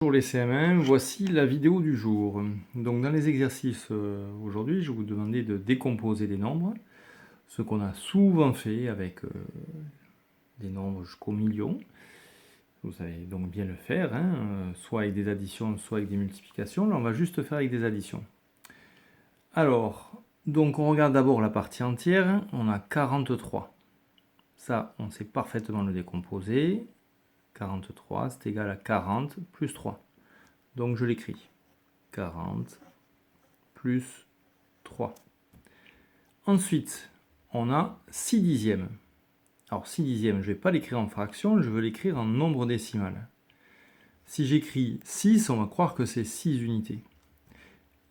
Bonjour les CM1, voici la vidéo du jour. Donc dans les exercices aujourd'hui, je vais vous demander de décomposer des nombres, ce qu'on a souvent fait avec des nombres jusqu'au million. Vous savez donc bien le faire, soit avec des additions, soit avec des multiplications. Là, on va juste faire avec des additions. Alors, donc on regarde d'abord la partie entière, on a 43. Ça, on sait parfaitement le décomposer. 43, c'est égal à 40 plus 3. Donc je l'écris. 40 plus 3. Ensuite, on a 6 dixièmes. Alors 6 dixièmes, je ne vais pas l'écrire en fraction, je veux l'écrire en nombre décimal. Si j'écris 6, on va croire que c'est 6 unités.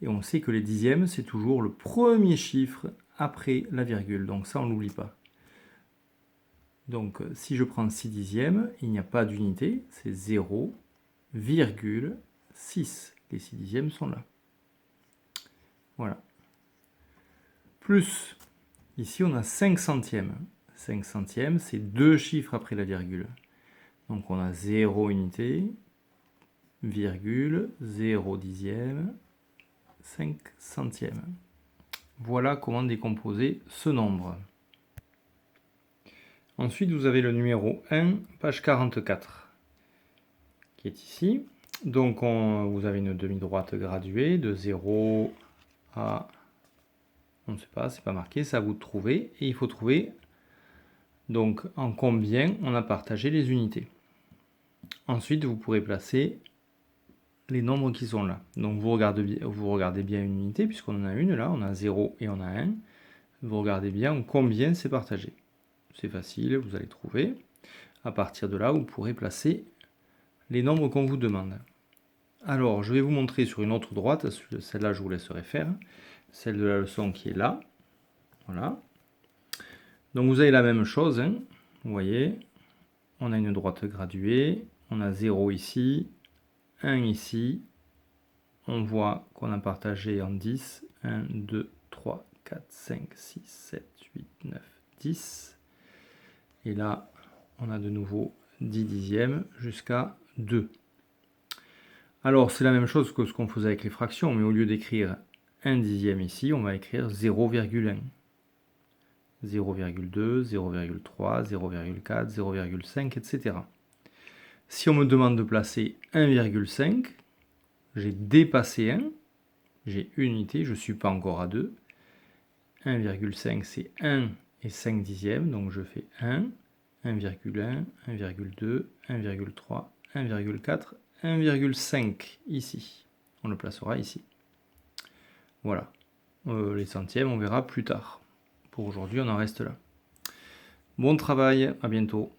Et on sait que les dixièmes, c'est toujours le premier chiffre après la virgule. Donc ça, on ne l'oublie pas. Donc si je prends 6 dixièmes, il n'y a pas d'unité, c'est 0,6. Les 6 dixièmes sont là. Voilà. Plus, ici on a 5 centièmes. 5 centièmes, c'est deux chiffres après la virgule. Donc on a 0 unité, virgule, 0 dixième, 5 centièmes. Voilà comment décomposer ce nombre. Ensuite, vous avez le numéro 1, page 44, qui est ici. Donc vous avez une demi-droite graduée de 0 à... on ne sait pas, c'est pas marqué, c'est à vous de trouver. Et il faut trouver donc en combien on a partagé les unités. Ensuite, vous pourrez placer les nombres qui sont là. Donc vous regardez bien une unité, puisqu'on en a une là, on a 0 et on a 1. Vous regardez bien combien c'est partagé. C'est facile, vous allez trouver. À partir de là, vous pourrez placer les nombres qu'on vous demande. Alors, je vais vous montrer sur une autre droite, celle-là je vous laisserai faire, celle de la leçon qui est là. Voilà. Donc vous avez la même chose, vous voyez, on a une droite graduée, on a 0 ici, 1 ici, on voit qu'on a partagé en 10, 1, 2, 3, 4, 5, 6, 7, 8, 9, 10. Et là, on a de nouveau 10 dixièmes jusqu'à 2. Alors, c'est la même chose que ce qu'on faisait avec les fractions, mais au lieu d'écrire 1 dixième ici, on va écrire 0,1. 0,2, 0,3, 0,4, 0,5, etc. Si on me demande de placer 1,5, j'ai dépassé 1, j'ai une unité, je ne suis pas encore à 2. 1,5 c'est 1 et 5 dixièmes, donc je fais 1, 1,1, 1,2, 1,3, 1,4, 1,5 ici. On le placera ici. Voilà. Les centièmes, on verra plus tard. Pour aujourd'hui, on en reste là. Bon travail, à bientôt.